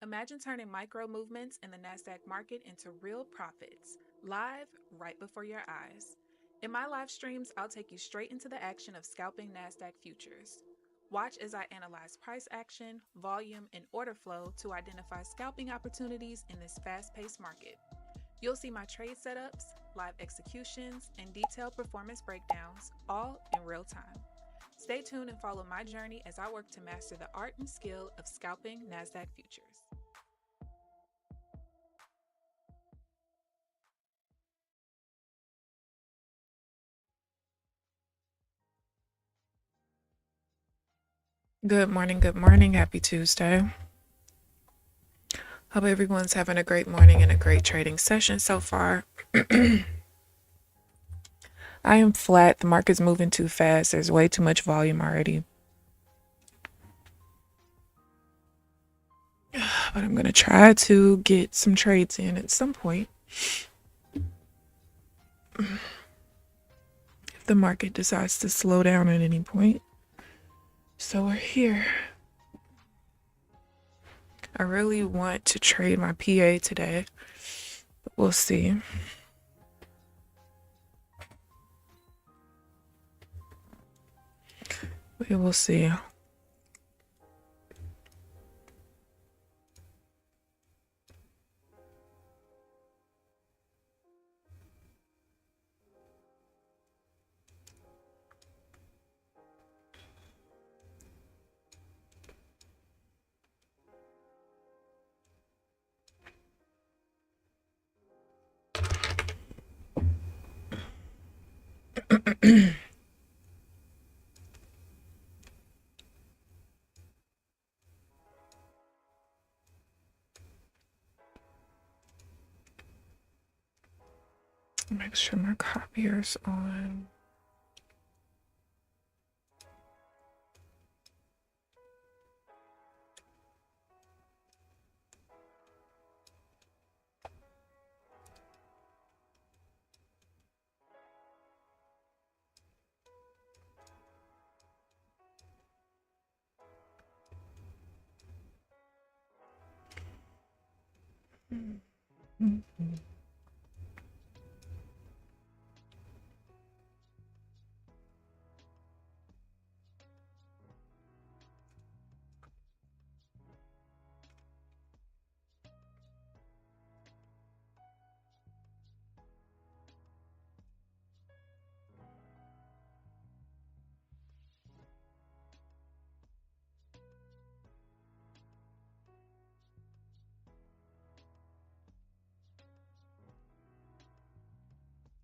Imagine turning micro movements in the Nasdaq market into real profits, live right before your eyes. In my live streams, I'll take you straight into the action of scalping Nasdaq futures. Watch as I analyze price action, volume, and order flow to identify scalping opportunities in this fast paced market. You'll see my trade setups, live executions, and detailed performance breakdowns, all in real time. Stay tuned and follow my journey as I work to master the art and skill of scalping NASDAQ futures. Good morning, good morning. Happy Tuesday. Hope everyone's having a great morning and a great trading session so far. I am flat. The market's moving too fast. There's way too much volume already. But I'm going to try to get some trades in at some point. If the market decides to slow down at any point. So we're here. I really want to trade my PA today, but we'll see. We will see. Make sure my copier's on.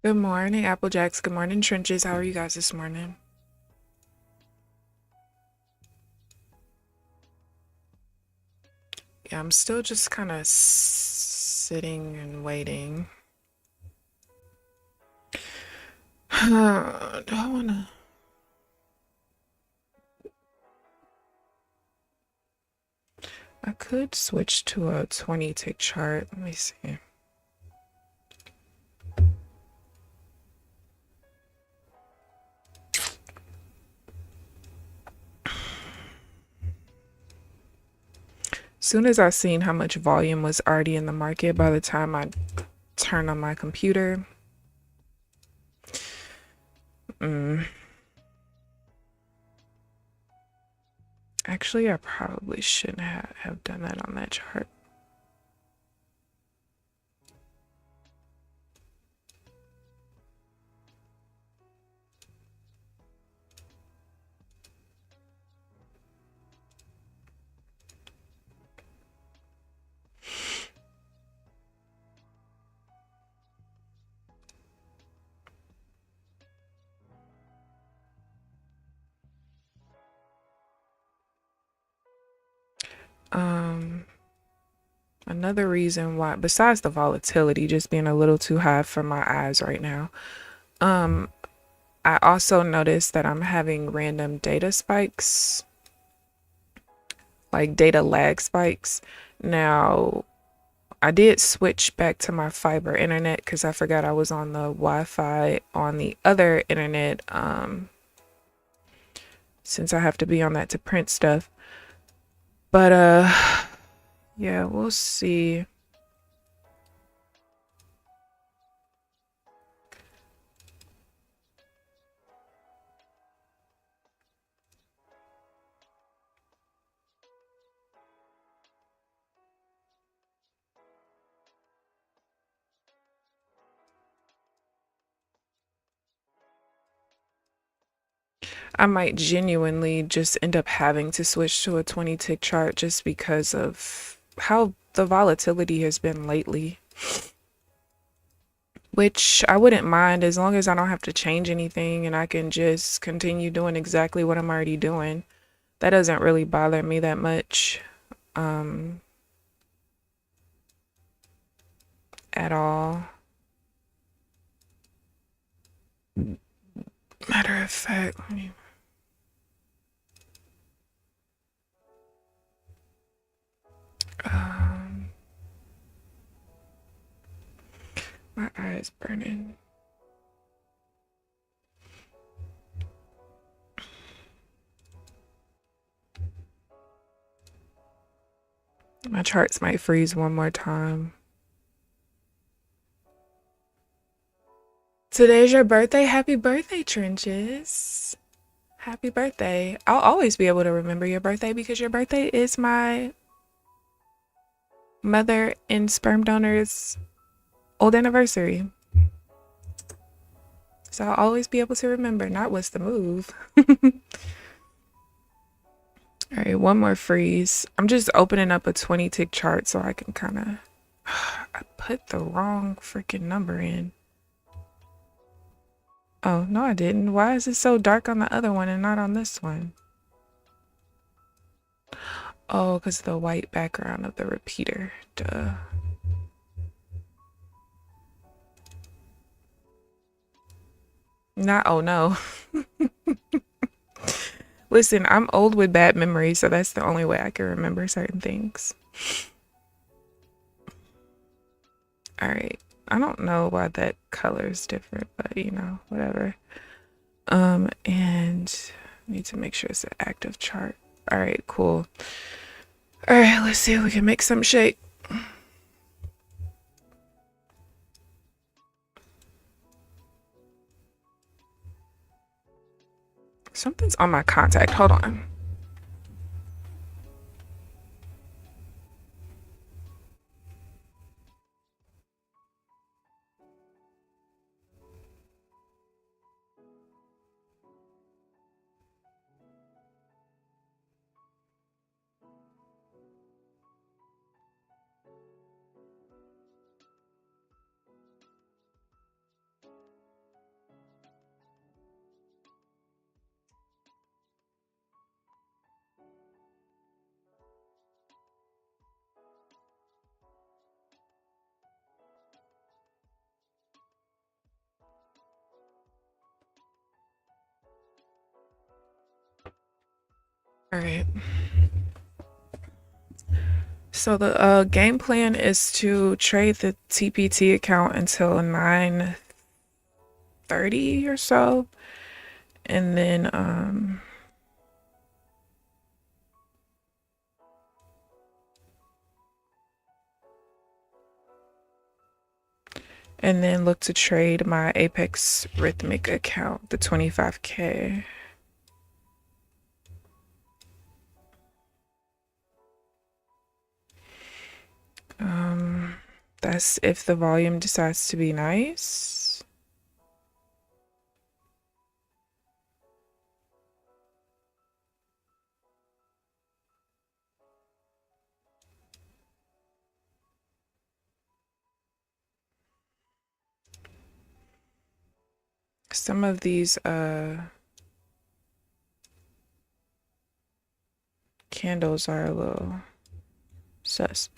Good morning, Applejacks. Good morning, Trenches. How are you guys this morning? Yeah, I'm still just kind of sitting and waiting. Do I want to? I could switch to a 20-tick chart. Let me see. Soon as I seen how much volume was already in the market by the time I turned on my computer, actually I probably shouldn't have done that on that chart. Another reason why, besides the volatility just being a little too high for my eyes right now, I also noticed that I'm having random data spikes, like data lag spikes. Now, I did switch back to my fiber internet because I forgot I was on the Wi-Fi on the other internet, since I have to be on that to print stuff. But Yeah, we'll see. I might genuinely just end up having to switch to a 20 tick chart just because of how the volatility has been lately. Which I wouldn't mind as long as I don't have to change anything and I can just continue doing exactly what I'm already doing. That doesn't really bother me that much at all. Matter of fact, let me... my eye's burning. My charts might freeze one more time. Today's your birthday. Happy birthday, Trenches. Happy birthday. I'll always be able to remember your birthday because your birthday is my mother and sperm donor's old anniversary. So I'll always be able to remember, not what's the move. All right, one more freeze. I'm just opening up a 20 tick chart so I can kind of... I put the wrong freaking number in. Oh, no, I didn't. Why is it so dark on the other one and not on this one? Oh, because of the white background of the repeater. Duh. Not, oh no. Listen, I'm old with bad memory, so that's the only way I can remember certain things. All right. I don't know why that color is different, but you know, whatever. And I need to make sure it's an active chart. All right, cool. All right, let's see if we can make some shake. Something's on my contact. Hold on. All right. So the game plan is to trade the TPT account until 9:30 or so. And then look to trade my Apex Rhythmic account, the 25K. That's if the volume decides to be nice. Some of these candles are a little sus.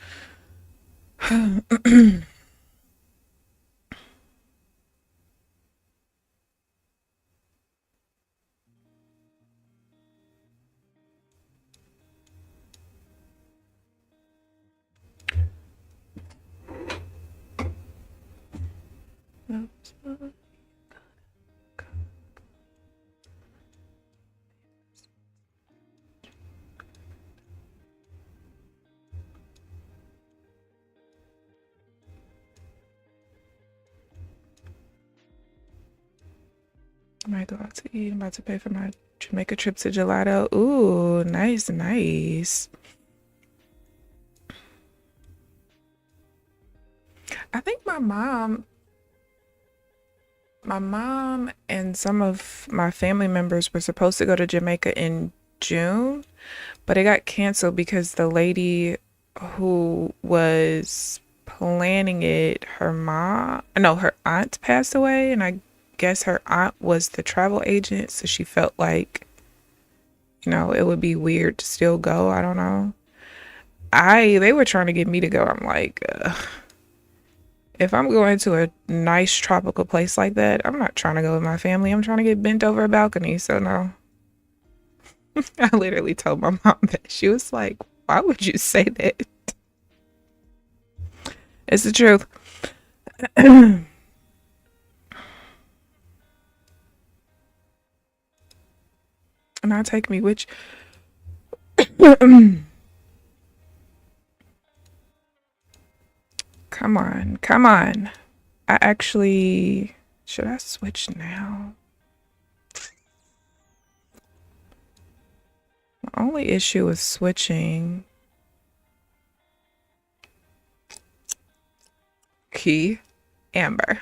I might go out to eat. I'm about to pay for my Jamaica trip to Gelato. Ooh, nice, nice. I think my mom and some of my family members were supposed to go to Jamaica in June, but it got canceled because the lady who was planning it, her aunt passed away, and I guess her aunt was the travel agent, so she felt like, it would be weird to still go. I don't know. They were trying to get me to go. I'm like, if I'm going to a nice tropical place like that, I'm not trying to go with my family. I'm trying to get bent over a balcony. So no. I literally told my mom that. She was like, why would you say that? It's the truth. And I'll take me, which come on, come on. Should I switch now? The only issue with switching. Keamber.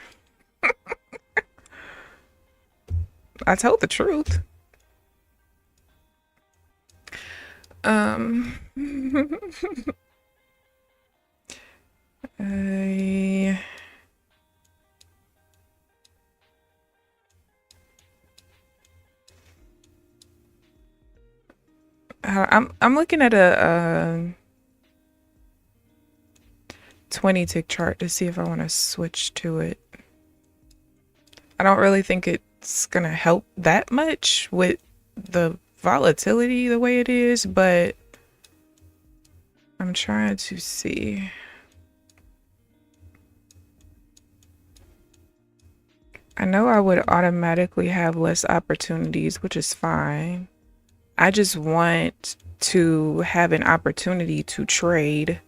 I told the truth. I'm looking at a 20 tick chart to see if I want to switch to it. I don't really think it's gonna help that much with the volatility the way it is, but I'm trying to see. I know I would automatically have less opportunities, which is fine. I just want to have an opportunity to trade,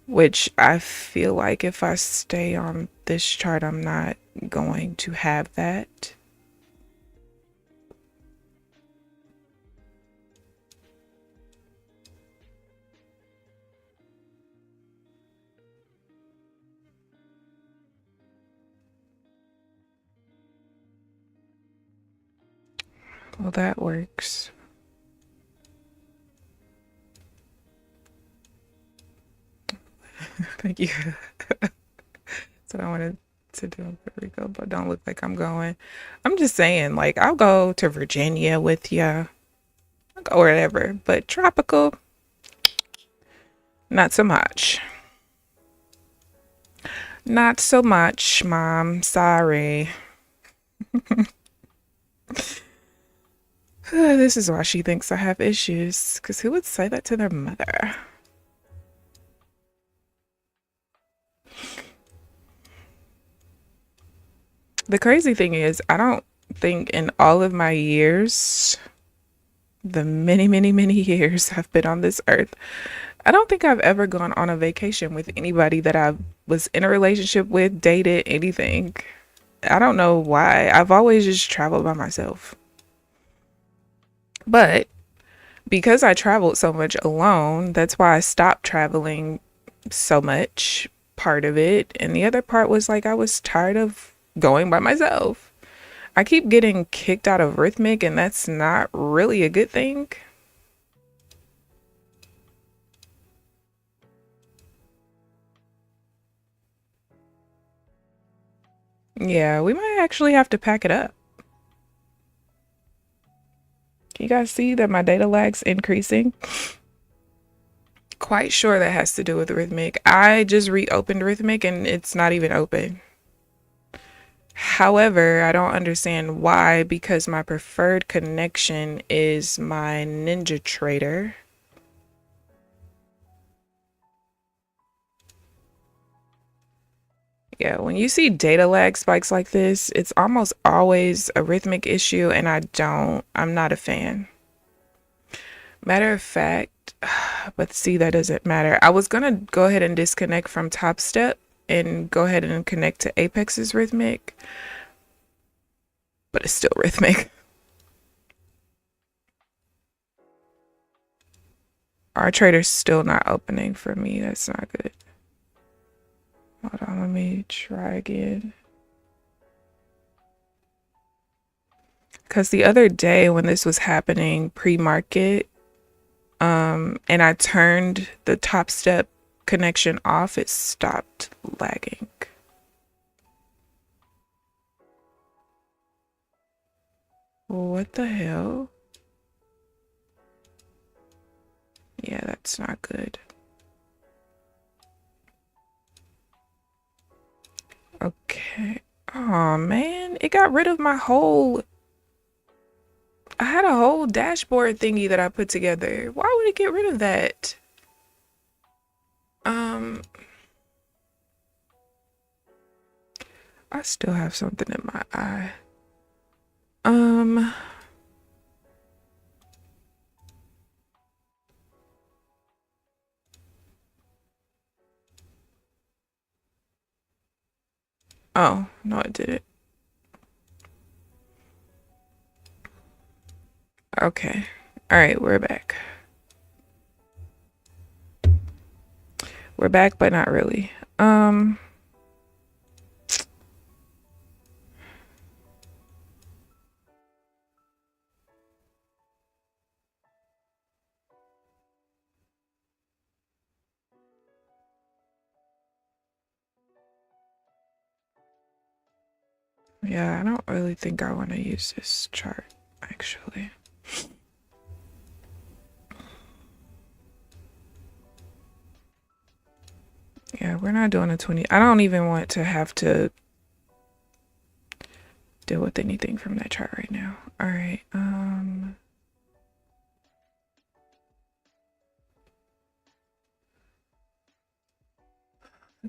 which I feel like if I stay on this chart, I'm not going to have that. Well, that works. Thank you. That's what I wanted to do in Puerto Rico, but don't look like I'm going. I'm just saying, like, I'll go to Virginia with you, or whatever, but tropical, not so much. Not so much, Mom. Sorry. This is why she thinks I have issues, because who would say that to their mother? The crazy thing is, I don't think in all of my years, the many, many, many years I've been on this earth, I don't think I've ever gone on a vacation with anybody that I was in a relationship with, dated, anything. I don't know why. I've always just traveled by myself. But because I traveled so much alone, that's why I stopped traveling so much, part of it. And the other part was like I was tired of going by myself. I keep getting kicked out of Rhythmic, and that's not really a good thing. Yeah, we might actually have to pack it up. Can you guys see that my data lag's increasing? Quite sure that has to do with Rhythmic. I just reopened Rhythmic and it's not even open. However, I don't understand why, because my preferred connection is my NinjaTrader. Yeah, when you see data lag spikes like this, it's almost always a Rhythmic issue, and I'm not a fan. Matter of fact, but see, that doesn't matter. I was gonna go ahead and disconnect from Top Step and go ahead and connect to Apex's Rhythmic. but it's still rhythmic. Our trader's still not opening for me. That's not good. Hold on, let me try again. Because the other day when this was happening pre-market, and I turned the top step connection off, it stopped lagging. What the hell? Yeah, that's not good. Okay. Oh man, it got rid of my whole... I had a whole dashboard thingy that I put together. Why would it get rid of that? I still have something in my eye. Oh, no, it didn't. Okay. All right, we're back. We're back, but not really. Yeah, I don't really think I want to use this chart, actually. Yeah, we're not doing a 20. I don't even want to have to deal with anything from that chart right now. All right.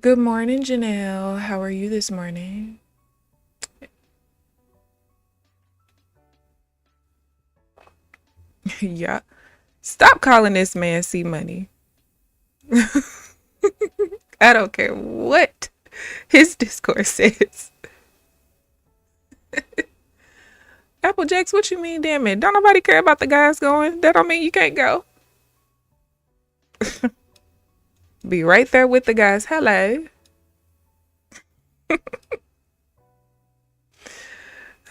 Good morning, Janelle. How are you this morning? Yeah. Stop calling this man C Money. I don't care what his Discord says. Applejacks, what you mean, damn it? Don't nobody care about the guys going? That don't mean you can't go. Be right there with the guys. Hello.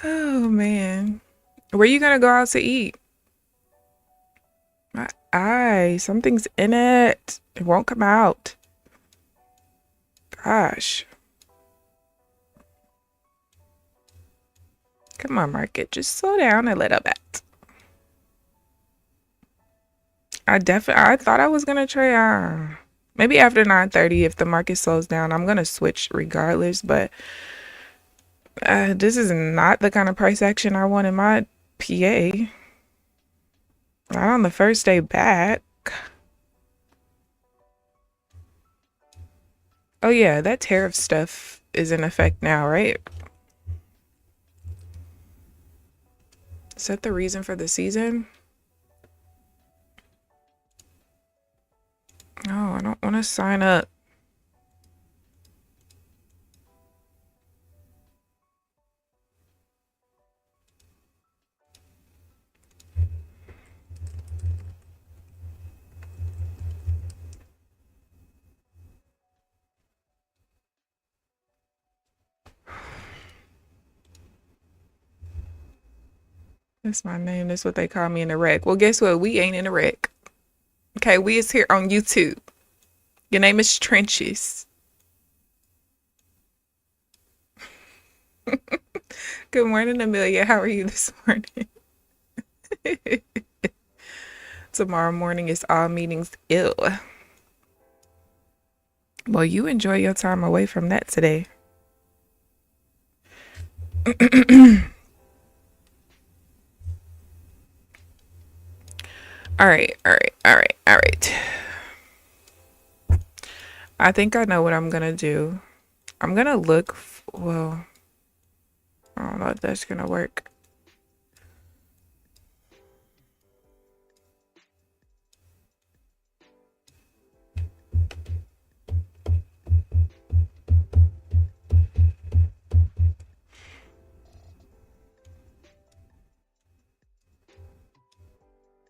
Oh, man. Where you gonna go out to eat? My eye. Something's in it. It won't come out. Gosh. Come on, market. Just slow down a little bit. I thought I was gonna try maybe after 9:30 if the market slows down. I'm gonna switch regardless, but this is not the kind of price action I want in my PA. Not on the first day back. Oh yeah, that tariff stuff is in effect now, right? Is that the reason for the season? No, I don't want to sign up. That's my name. That's what they call me in the wreck. Well, guess what? We ain't in the wreck. Okay, we is here on YouTube. Your name is Trenches. Good morning, Amelia. How are you this morning? Tomorrow morning is all meetings ill. Well, you enjoy your time away from that today. All right. I think I know what I'm gonna do. I'm gonna look, well, I don't know if that's gonna work.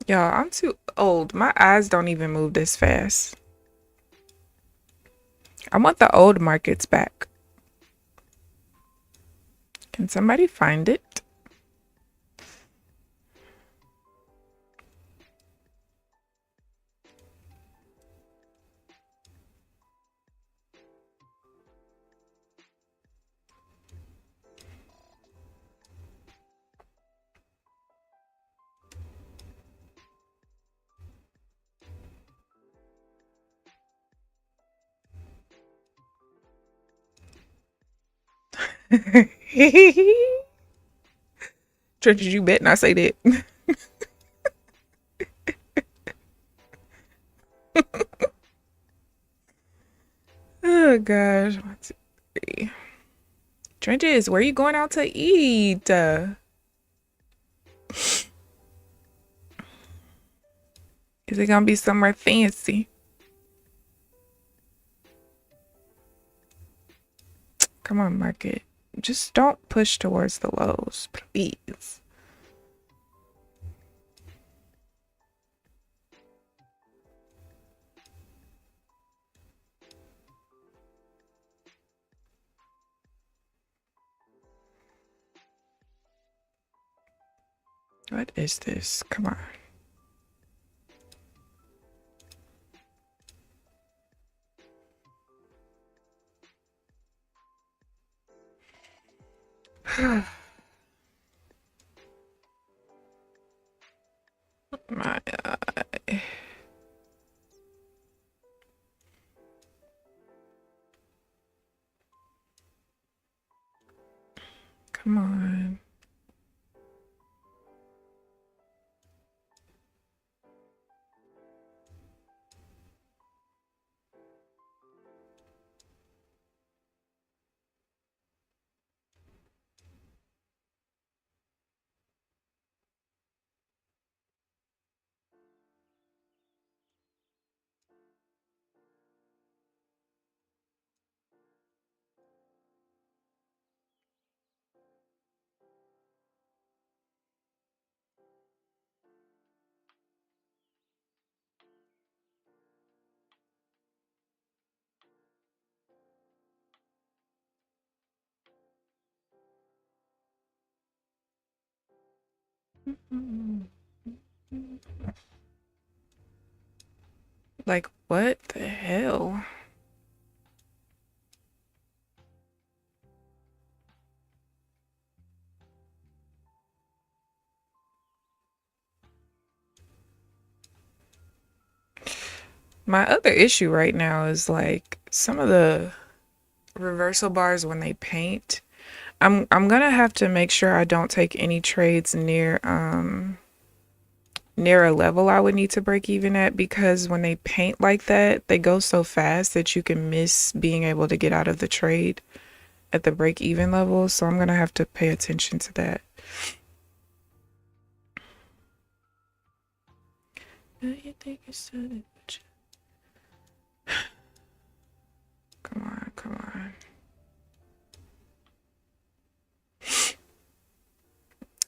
Y'all, I'm too old. My eyes don't even move this fast. I want the old markets back. Can somebody find it? Church, you bet not say that. Oh gosh. 1, 2, 3. Trenches, where you going out to eat? Is it gonna be somewhere fancy? Come on, market. Just don't push towards the lows, please. What is this? Come on. My eye. Come on. Like, what the hell? My other issue right now is like some of the reversal bars when they paint. I'm gonna have to make sure I don't take any trades near a level I would need to break even at, because when they paint like that, they go so fast that you can miss being able to get out of the trade at the break even level. So I'm gonna have to pay attention to that. You think it's come on, come on.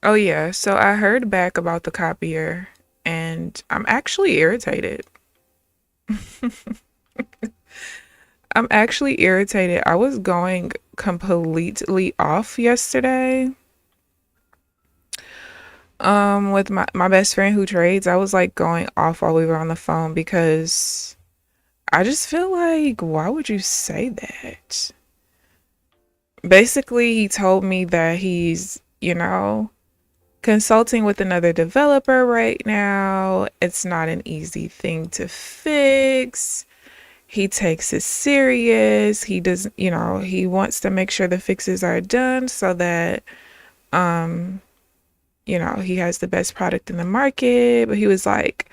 Oh yeah, so I heard back about the copier and I'm actually irritated. I'm actually irritated. I was going completely off yesterday. With my best friend who trades, I was like going off while we were on the phone because I just feel like, why would you say that? Basically, he told me that he's, consulting with another developer right now. It's not an easy thing to fix. He takes it serious. He does, he wants to make sure the fixes are done so that, he has the best product in the market. But he was like,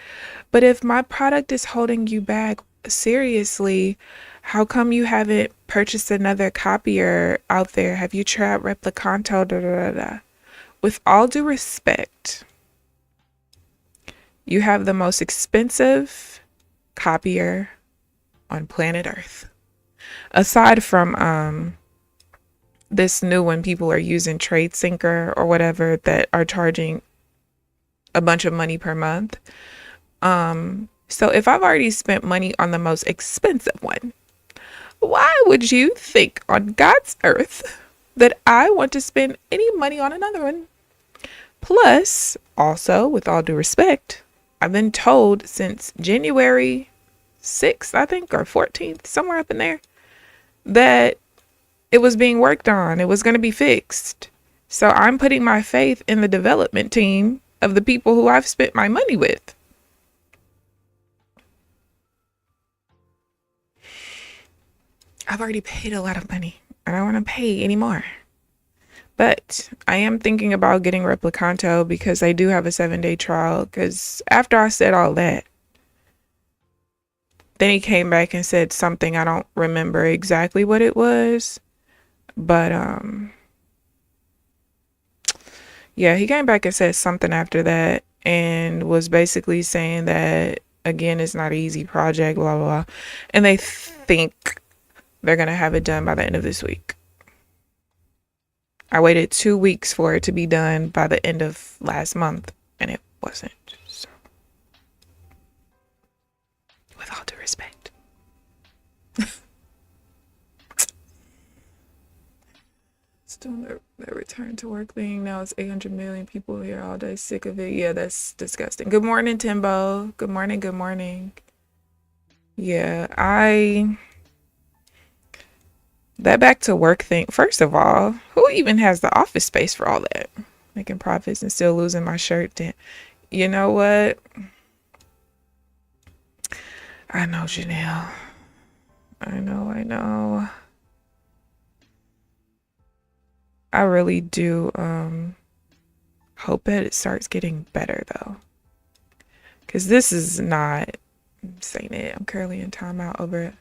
but if my product is holding you back, seriously, how come you haven't purchased another copier out there? Have you tried Replicanto? Da, da, da, da. With all due respect, you have the most expensive copier on planet Earth. Aside from this new one people are using, Trade Syncer or whatever, that are charging a bunch of money per month. So if I've already spent money on the most expensive one, why would you think on God's earth that I want to spend any money on another one? Plus, also, with all due respect, I've been told since January 6th, I think, or 14th, somewhere up in there, that it was being worked on. It was going to be fixed. So I'm putting my faith in the development team of the people who I've spent my money with. I've already paid a lot of money. I don't want to pay anymore. But I am thinking about getting Replicanto because I do have a 7-day trial. Because after I said all that, then he came back and said something. I don't remember exactly what it was. But, yeah, he came back and said something after that and was basically saying that, again, it's not an easy project, blah, blah, blah. And they think they're going to have it done by the end of this week. I waited 2 weeks for it to be done by the end of last month, and it wasn't. So, with all due respect. Still the return to work thing. Now it's 800 million people here all day. Sick of it. Yeah, that's disgusting. Good morning, Timbo. Good morning. Good morning. Yeah, that back to work thing. First of all, who even has the office space for all that? Making profits and still losing my shirt. Then, you know what? I know, Janelle. I know. I really do hope that it starts getting better though. Because this is not, I'm saying it. I'm currently in timeout over it.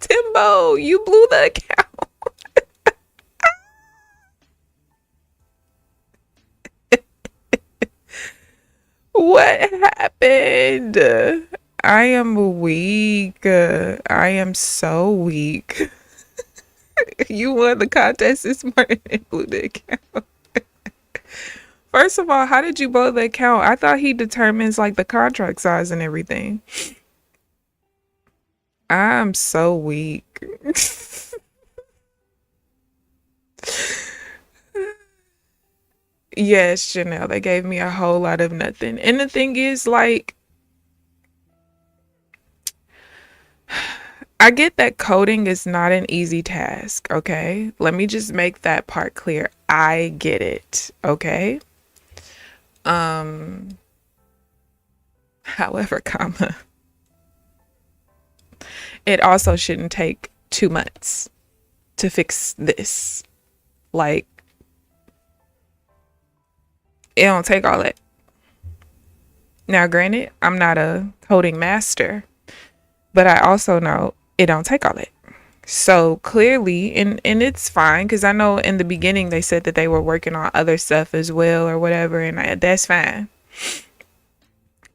Timbo, you blew the account. What happened? I am weak. I am so weak. You won the contest this morning and blew the account. First of all, how did you blow the account? I thought he determines like the contract size and everything. I'm so weak. Yes, Janelle, they gave me a whole lot of nothing. And the thing is, like, I get that coding is not an easy task, okay? Let me just make that part clear. I get it, okay? However, comma, it also shouldn't take 2 months to fix this. Like, it don't take all that. Now, granted, I'm not a coding master, but I also know it don't take all that. So clearly, and it's fine, because I know in the beginning they said that they were working on other stuff as well or whatever, and that's fine.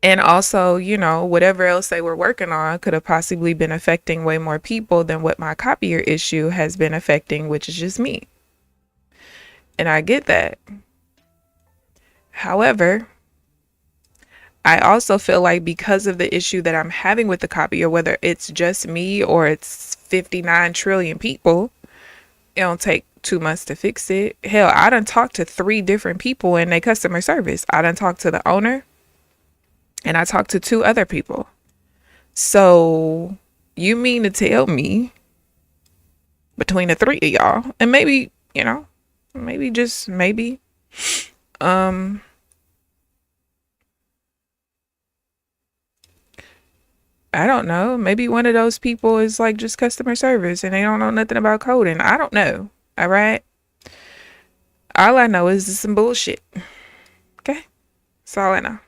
And also, you know, whatever else they were working on could have possibly been affecting way more people than what my copier issue has been affecting, which is just me. And I get that. However, I also feel like because of the issue that I'm having with the copier, whether it's just me or it's 59 trillion people, it don't take 2 months to fix it. Hell, I done talked to 3 different people in their customer service. I done talked to the owner and I talked to 2 other people. So you mean to tell me between the 3 of y'all, and maybe, you know, maybe just maybe, I don't know. Maybe one of those people is like just customer service and they don't know nothing about coding. I don't know. All right. All I know is some bullshit. Okay. That's all I know.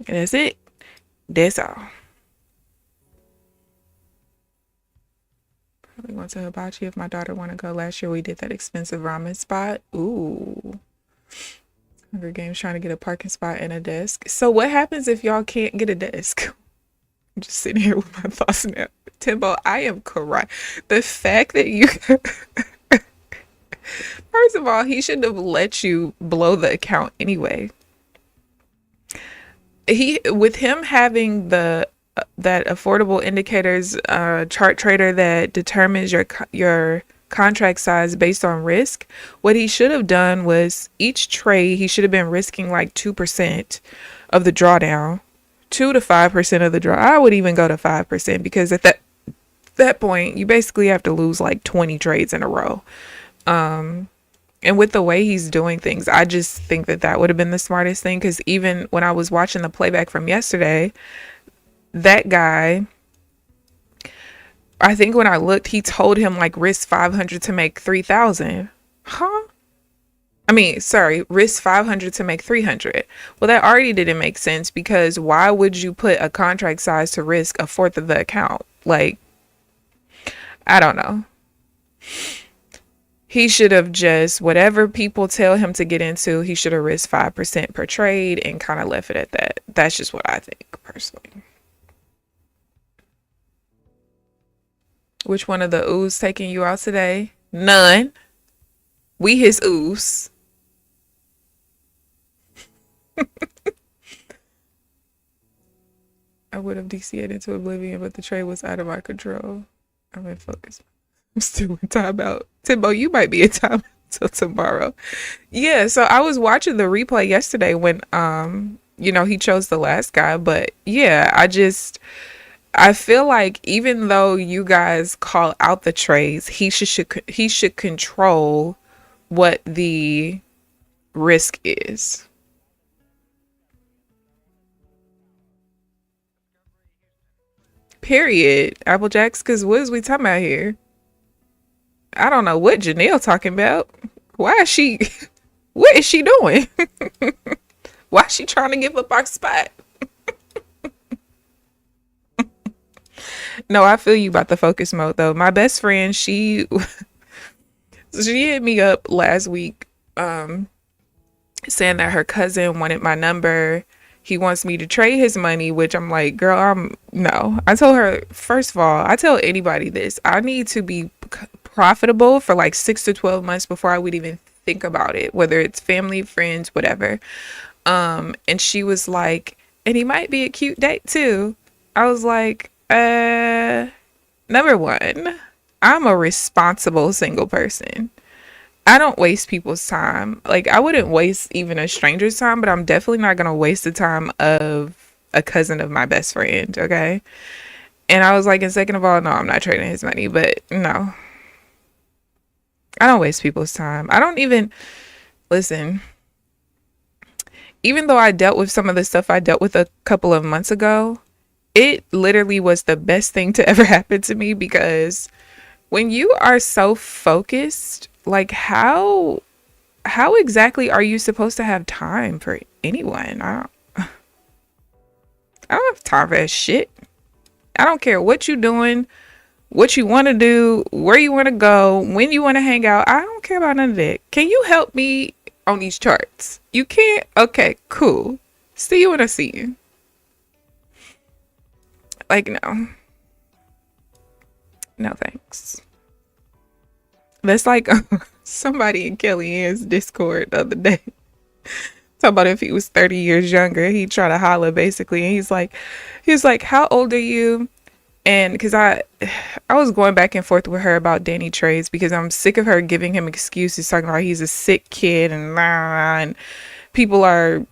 And that's it. That's all. Probably want to hibachi if my daughter want to go. Last year we did that expensive ramen spot. Ooh. Hunger Games trying to get a parking spot and a desk. So what happens if y'all can't get a desk? I'm just sitting here with my thoughts now. Timbo, I am correct. The fact that you, first of all, he shouldn't have let you blow the account anyway. With him having the that affordable indicators chart trader that determines your contract size based on risk, what he should have done was each trade he should have been risking like 2% of the drawdown, 2 to 5% of the draw. I would even go to 5% because at that point you basically have to lose like 20 trades in a row. And with the way he's doing things, I just think that would have been the smartest thing. Because even when I was watching the playback from yesterday, that guy, I think when I looked, he told him like risk 500 to make 3,000. Huh? I mean, sorry, risk 500 to make 300. Well, that already didn't make sense, because why would you put a contract size to risk a fourth of the account? Like, I don't know. He should have just, whatever people tell him to get into, he should have risked 5% per trade and kind of left it at that. That's just what I think, personally. Which one of the ooze taking you out today? None. We his ooze. I would have DC'd into oblivion, but the trade was out of my control. I'm in focus. I'm still in timeout. Timbo, you might be in timeout till tomorrow. Yeah, so I was watching the replay yesterday when he chose the last guy, but yeah, I feel like even though you guys call out the trades, he should control what the risk is. Period. Applejacks, because what is we talking about here? I don't know what Janelle talking about. Why is she, what is she doing? Why is she trying to give up our spot? No, I feel you about the focus mode though. My best friend, she hit me up last week saying that her cousin wanted my number. He wants me to trade his money, which I'm like, girl, no. I told her, first of all, I tell anybody this, I need to be profitable for like 6 to 12 months before I would even think about it, whether it's family, friends, whatever. And she was like, and he might be a cute date too. I was like, number one, I'm a responsible single person. I don't waste people's time. Like, I wouldn't waste even a stranger's time, but I'm definitely not going to waste the time of a cousin of my best friend, okay? And I was like, and second of all, no, I'm not trading his money, but no. I don't waste people's time. I don't even, listen, even though I dealt with some of the stuff I dealt with a couple of months ago, it literally was the best thing to ever happen to me, because when you are so focused, like how exactly are you supposed to have time for anyone? I don't have time for that shit. I don't care what you're doing, what you want to do, where you want to go, when you want to hang out. I don't care about none of that. Can you help me on these charts? You can't? Okay, cool. See you when I see you. Like, no thanks. That's like somebody in Kellyanne's Discord the other day talking about if he was 30 years younger, he'd try to holler basically. And he was like, how old are you? And because I was going back and forth with her about Danny trades, because I'm sick of her giving him excuses, talking about he's a sick kid and people are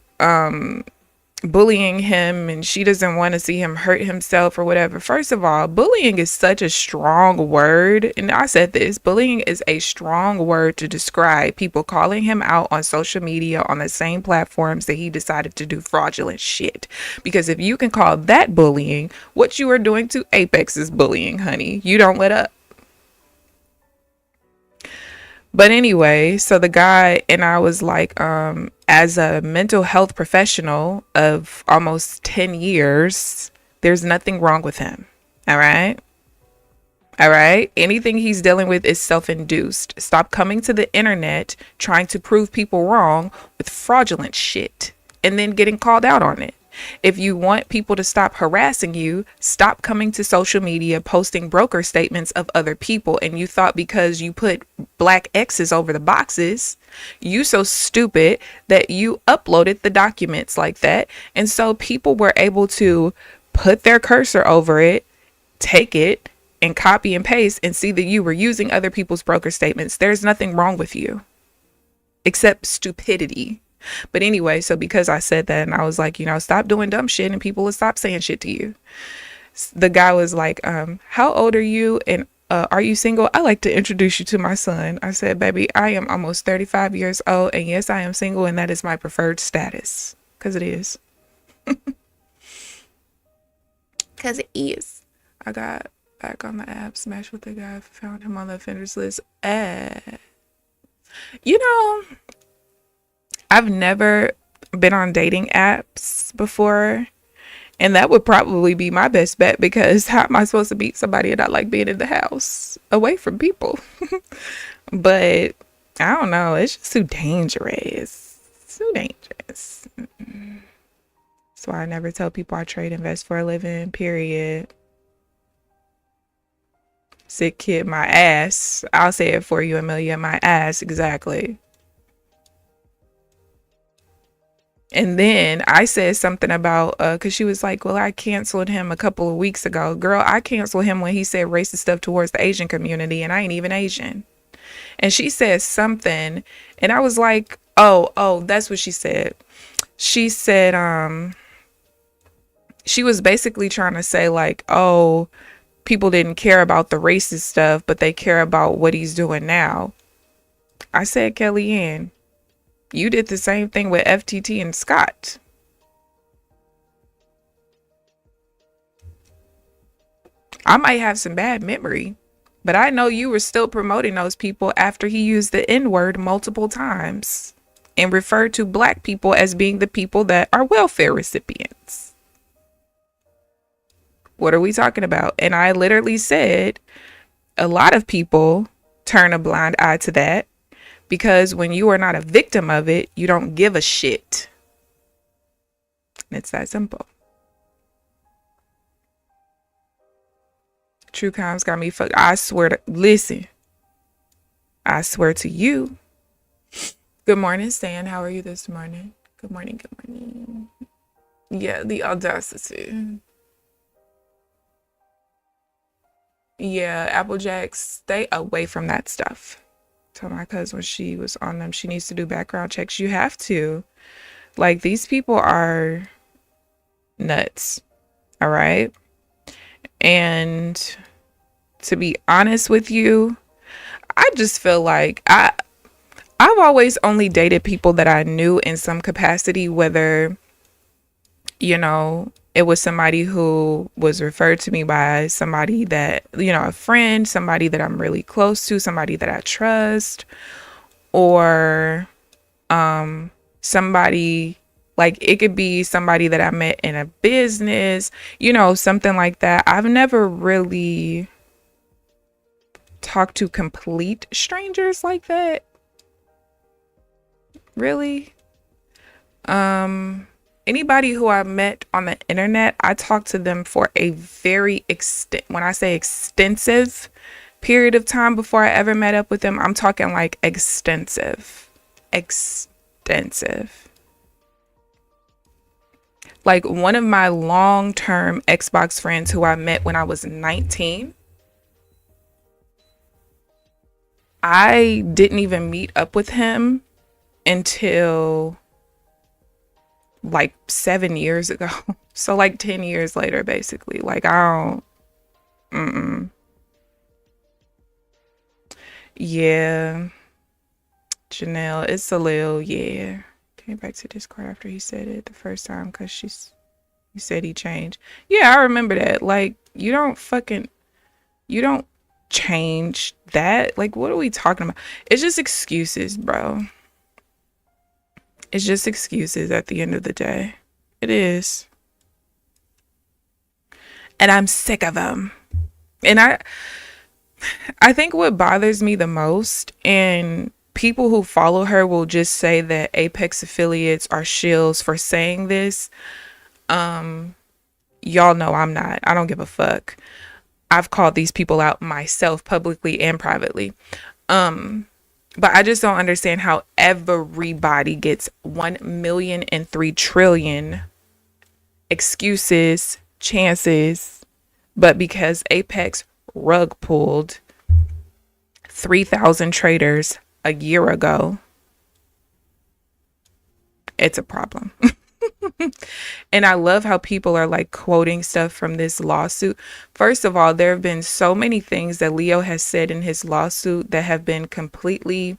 bullying him and she doesn't want to see him hurt himself or whatever. First of all, bullying is such a strong word. And I said this, bullying is a strong word to describe people calling him out on social media on the same platforms that he decided to do fraudulent shit. Because if you can call that bullying, what you are doing to Apex is bullying, honey. You don't let up. But anyway, so the guy, and I was like, as a mental health professional of almost 10 years, there's nothing wrong with him. All right. Anything he's dealing with is self-induced. Stop coming to the internet trying to prove people wrong with fraudulent shit and then getting called out on it. If you want people to stop harassing you, stop coming to social media posting broker statements of other people. And you thought because you put black X's over the boxes, you so stupid that you uploaded the documents like that. And so people were able to put their cursor over it, take it, and copy and paste and see that you were using other people's broker statements. There's nothing wrong with you except stupidity. But anyway, so because I said that and I was like, stop doing dumb shit and people will stop saying shit to you. The guy was like, how old are you? And are you single? I like to introduce you to my son. I said, baby, I am almost 35 years old. And yes, I am single. And that is my preferred status. Because it is. Because it is. I got back on the app, smashed with the guy, found him on the offenders list. I've never been on dating apps before, and that would probably be my best bet because how am I supposed to meet somebody and I like being in the house away from people? But I don't know. It's just too dangerous. It's too dangerous. That's why I never tell people I trade invest for a living, period. Sick kid, my ass. I'll say it for you, Amelia. My ass, exactly. And then I said something about, because she was like, well, I canceled him a couple of weeks ago. Girl, I canceled him when he said racist stuff towards the Asian community, and I ain't even Asian. And she said something, and I was like, oh, that's what she said. She said, she was basically trying to say like, oh, people didn't care about the racist stuff, but they care about what he's doing now. I said, Kellyanne, you did the same thing with FTT and Scott. I might have some bad memory, but I know you were still promoting those people after he used the N-word multiple times and referred to black people as being the people that are welfare recipients. What are we talking about? And I literally said a lot of people turn a blind eye to that because when you are not a victim of it, you don't give a shit. And it's that simple. True crimes got me fucked. I swear to, listen, I swear to you. Good morning, Stan. How are you this morning? Good morning. Good morning. Yeah, the audacity. Yeah, Applejack, stay away from that stuff. Told my cousin when she was on them, she needs to do background checks. You have to. Like, these people are nuts. All right. And to be honest with you, I just feel like I've always only dated people that I knew in some capacity, whether, you know, it was somebody who was referred to me by somebody that, you know, a friend, somebody that I'm really close to, somebody that I trust, or somebody, like, it could be somebody that I met in a business, you know, something like that. I've never really talked to complete strangers like that. Really. Anybody who I met on the internet, I talked to them for a very when I say extensive period of time before I ever met up with them, I'm talking like extensive. Like one of my long-term Xbox friends who I met when I was 19, I didn't even meet up with him until like 7 years ago. So like 10 years later, basically. Like I don't, yeah. Janelle, it's a little, yeah. Came back to Discord after he said it the first time because he said he changed. Yeah, I remember that. Like, you don't change that. Like, what are we talking about? It's just excuses, bro. It's just excuses at the end of the day. It is. And I'm sick of them. And I think what bothers me the most, and people who follow her will just say that Apex affiliates are shills for saying this. Y'all know I don't give a fuck. I've called these people out myself publicly and privately. But I just don't understand how everybody gets 1 million and 3 trillion excuses, chances, but because Apex rug pulled 3,000 traders a year ago, it's a problem. And I love how people are like quoting stuff from this lawsuit. First of all, there have been so many things that Leo has said in his lawsuit that have been completely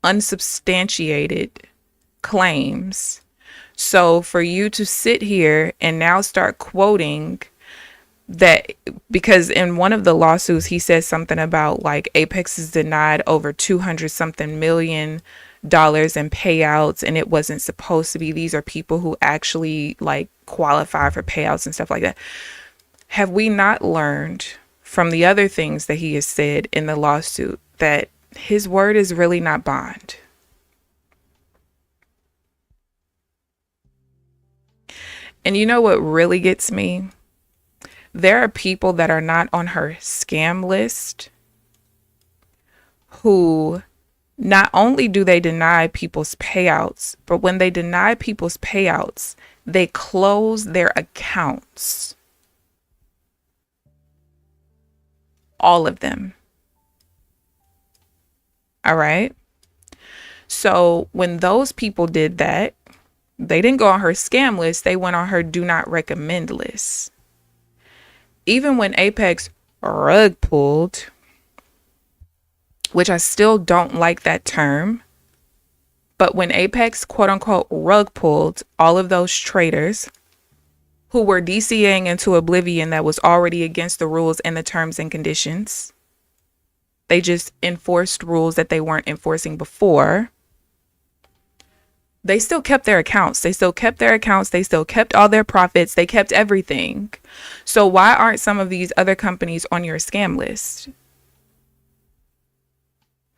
unsubstantiated claims. So for you to sit here and now start quoting that, because in one of the lawsuits he says something about like Apex is denied over 200 something million dollars in payouts and it wasn't supposed to be. These are people who actually like qualify for payouts and stuff like that. Have we not learned from the other things that he has said in the lawsuit that his word is really not bond? And you know what really gets me? There are people that are not on her scam list who not only do they deny people's payouts, but when they deny people's payouts, they close their accounts. All of them. All right. So when those people did that, they didn't go on her scam list. They went on her do not recommend list. Even when Apex rug pulled, which I still don't like that term, but when Apex quote unquote rug pulled all of those traders who were DCAing into oblivion that was already against the rules and the terms and conditions, they just enforced rules that they weren't enforcing before. They still kept their accounts. They still kept all their profits. They kept everything. So why aren't some of these other companies on your scam list?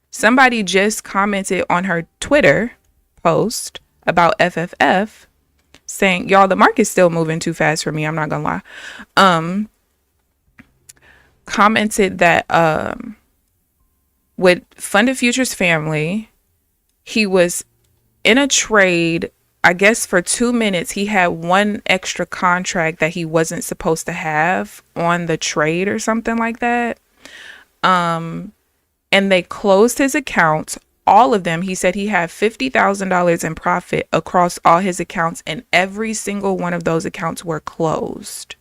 Somebody just commented on her Twitter post about FFF saying, y'all, the market's still moving too fast for me. I'm not gonna lie. Commented that with Funded Futures family, he was in a trade, I guess for 2 minutes, he had one extra contract that he wasn't supposed to have on the trade or something like that. And they closed his accounts, all of them. He said he had $50,000 in profit across all his accounts, and every single one of those accounts were closed.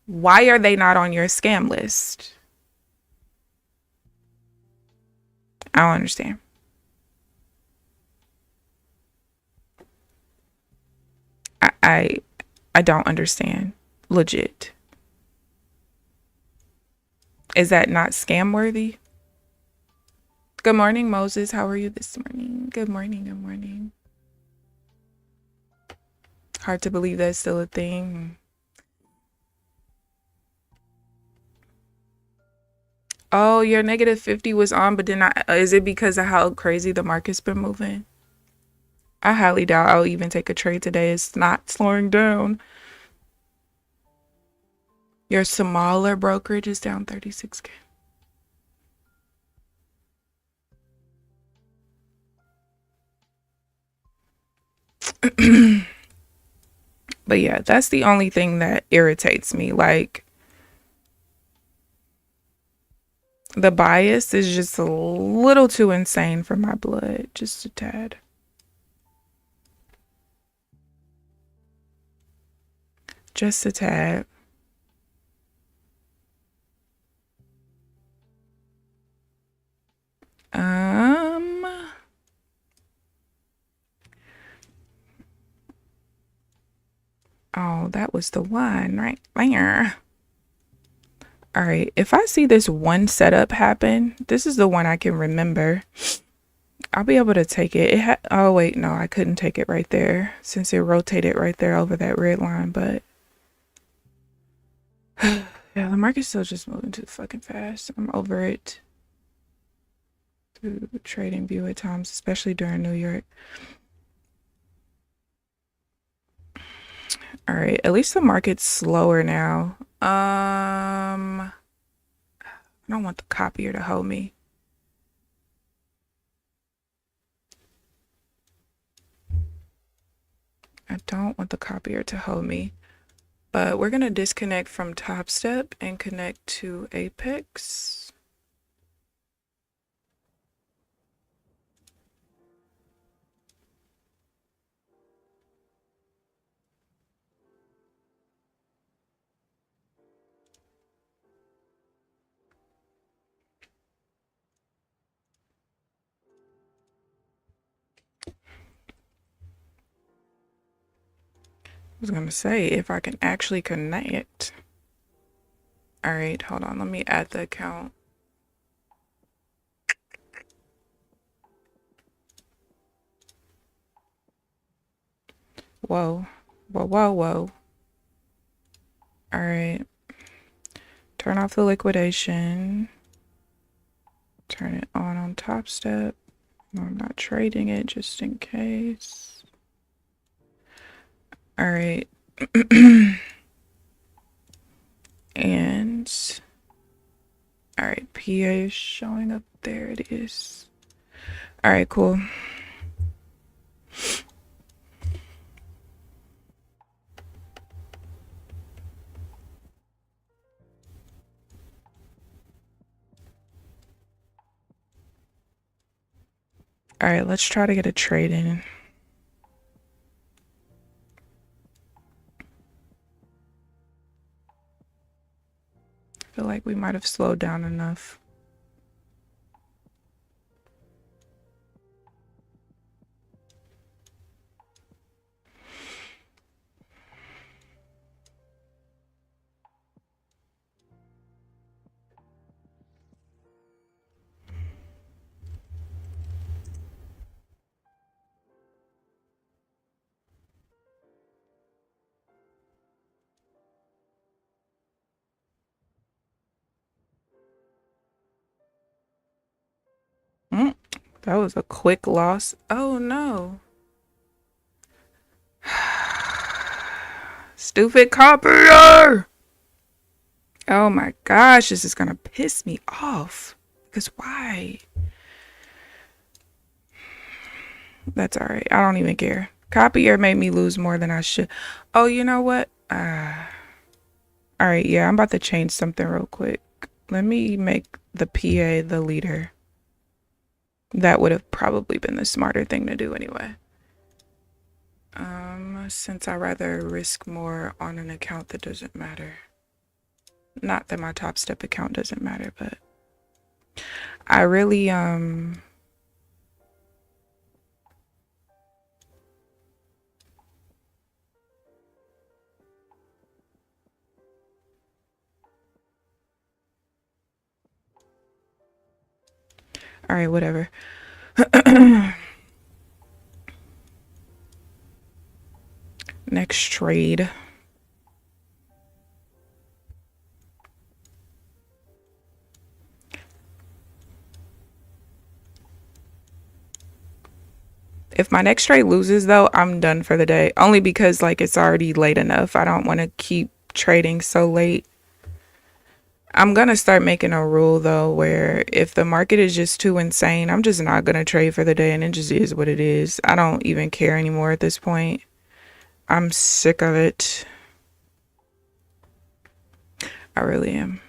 Why are they not on your scam list? I don't understand. I don't understand. Legit. Is that not scam worthy? Good morning, Moses. How are you this morning? Good morning. Good morning. Hard to believe that's still a thing. Oh, your negative 50 was on, but then is it because of how crazy the market's been moving? I highly doubt I'll even take a trade today. It's not slowing down. Your smaller brokerage is down 36K. But yeah, that's the only thing that irritates me. Like, the bias is just a little too insane for my blood. Just a tad. Just a tad. Oh, that was the one right there. All right, if I see this one setup happen, this is the one I can remember. I'll be able to take it. Oh wait, no, I couldn't take it right there since it rotated right there over that red line, but yeah, the market's still just moving too fucking fast. I'm over it. Through trading view at times, especially during New York. All right, at least the market's slower now. I don't want the copier to hold me. I don't want the copier to hold me. But we're going to disconnect from Top Step and connect to Apex. I was going to say, if I can actually connect. All right, hold on. Let me add the account. Whoa. Whoa, whoa, whoa. All right. Turn off the liquidation. Turn it on Top Step. I'm not trading it just in case. All right. And all right, PA is showing up. There it is. All right, cool. All right, let's try to get a trade in. I feel like we might have slowed down enough. That was a quick loss. Oh no. Stupid copier! Oh my gosh, this is gonna piss me off. Because why? That's alright. I don't even care. Copier made me lose more than I should. Oh, you know what? Alright, yeah, I'm about to change something real quick. Let me make the PA the leader. That would have probably been the smarter thing to do anyway. Since I rather risk more on an account that doesn't matter. Not that my Top Step account doesn't matter, but I really all right, whatever. Next trade. If my next trade loses though, I'm done for the day. Only because like it's already late enough. I don't want to keep trading so late. I'm going to start making a rule though where if the market is just too insane, I'm just not going to trade for the day and it just is what it is. I don't even care anymore at this point. I'm sick of it. I really am.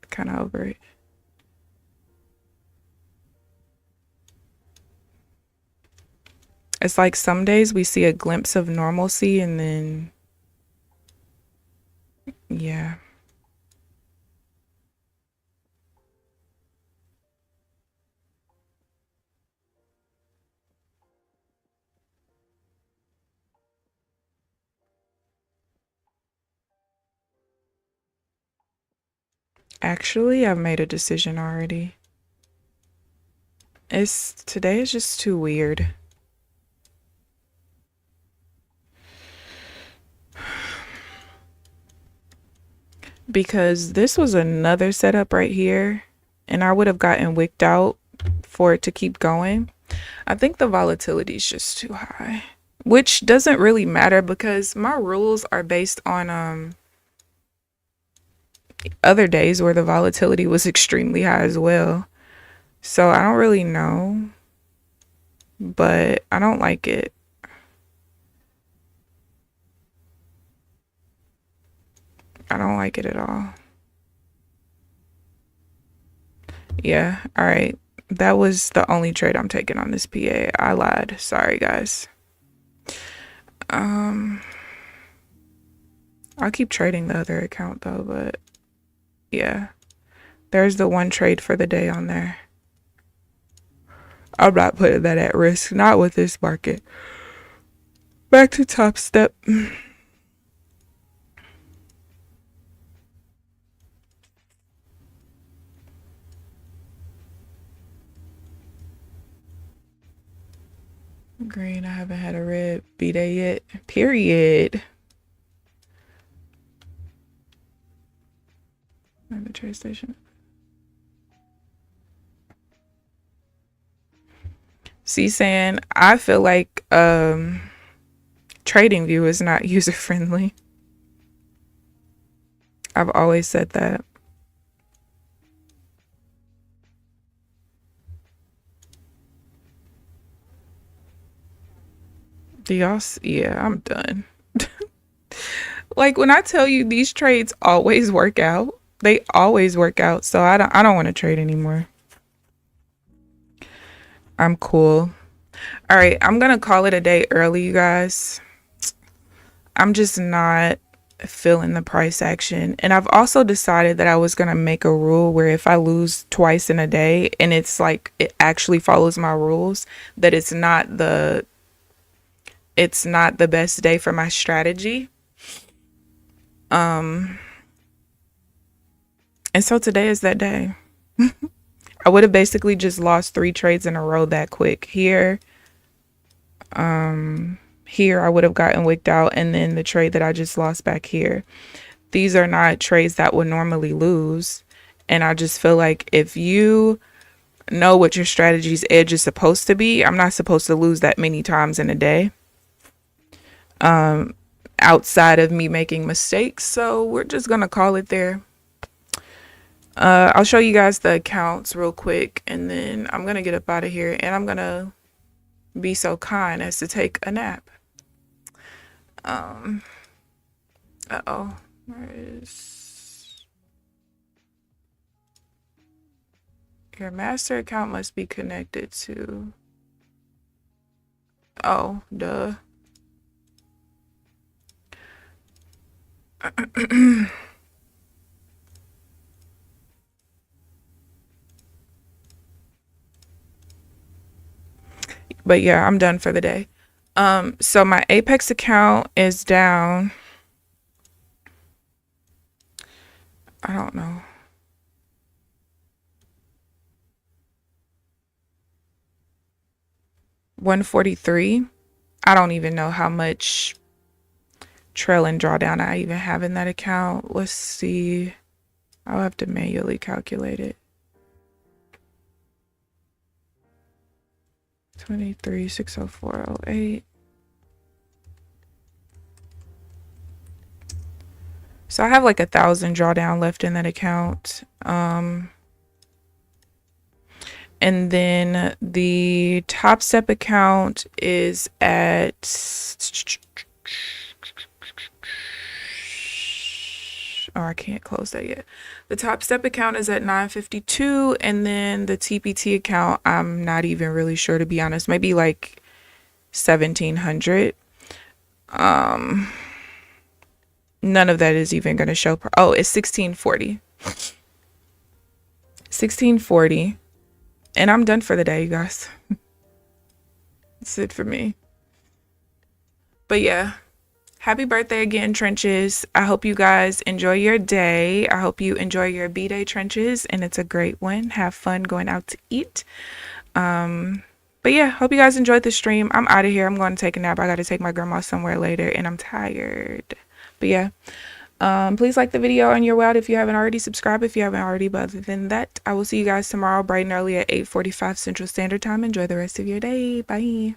Kind of over it. It's like some days we see a glimpse of normalcy and then, yeah. Actually, I've made a decision already. Today is just too weird. Because this was another setup right here and I would have gotten wicked out for it to keep going. I think the volatility is just too high. which doesn't really matter because my rules are based on other days where the volatility was extremely high as well. So I don't really know, but I don't like it. I don't like it at all. Yeah, all right. That was the only trade I'm taking on this PA. I lied. Sorry, guys. I'll keep trading the other account though, but yeah. There's the one trade for the day on there. I'm not putting that at risk. Not with this market. Back to Top Step. Green, I haven't had a red B-Day yet. Period. At the trade station. See, saying I feel like trading view is not user friendly. I've always said that. Do y'all see? Yeah, I'm done. Like when I tell you these trades always work out, they always work out. So I don't want to trade anymore. I'm cool. All right, I'm gonna call it a day early, you guys. I'm just not feeling the price action. And I've also decided that I was gonna make a rule where if I lose twice in a day and it's like it actually follows my rules, that it's not the best day for my strategy. And so today is that day. I would have basically just lost 3 trades in a row that quick. Here I would have gotten wicked out, and then the trade that I just lost back here. These are not trades that would normally lose. And I just feel like if you know what your strategy's edge is supposed to be, I'm not supposed to lose that many times in a day. Outside of me making mistakes. So we're just gonna call it there. I'll show you guys the accounts real quick, and then I'm gonna get up out of here, and I'm gonna be so kind as to take a nap. Where is your master account? Must be connected to, oh duh. But yeah, I'm done for the day. So my Apex account is down, I don't know, 143. I don't even know how much trail and drawdown I even have in that account. Let's see. I'll have to manually calculate it. 23,604.08. So I have like 1,000 drawdown left in that account. And then the Top Step account is at, oh, I can't close that yet. The Top Step account is at 952, and then the TPT account, I'm not even really sure, to be honest, maybe like 1,700. None of that is even going to show. Oh, it's 1640. 1640. And I'm done for the day, you guys. That's it for me. But yeah, happy birthday again, Trenches. I hope you guys enjoy your day. I hope you enjoy your B-Day, Trenches, and it's a great one. Have fun going out to eat. But yeah, hope you guys enjoyed the stream. I'm out of here. I'm going to take a nap. I got to take my grandma somewhere later, and I'm tired. But yeah, please like the video on your way out if you haven't already. Subscribe if you haven't already. But other than that, I will see you guys tomorrow bright and early at 8:45 Central Standard Time. Enjoy the rest of your day. Bye.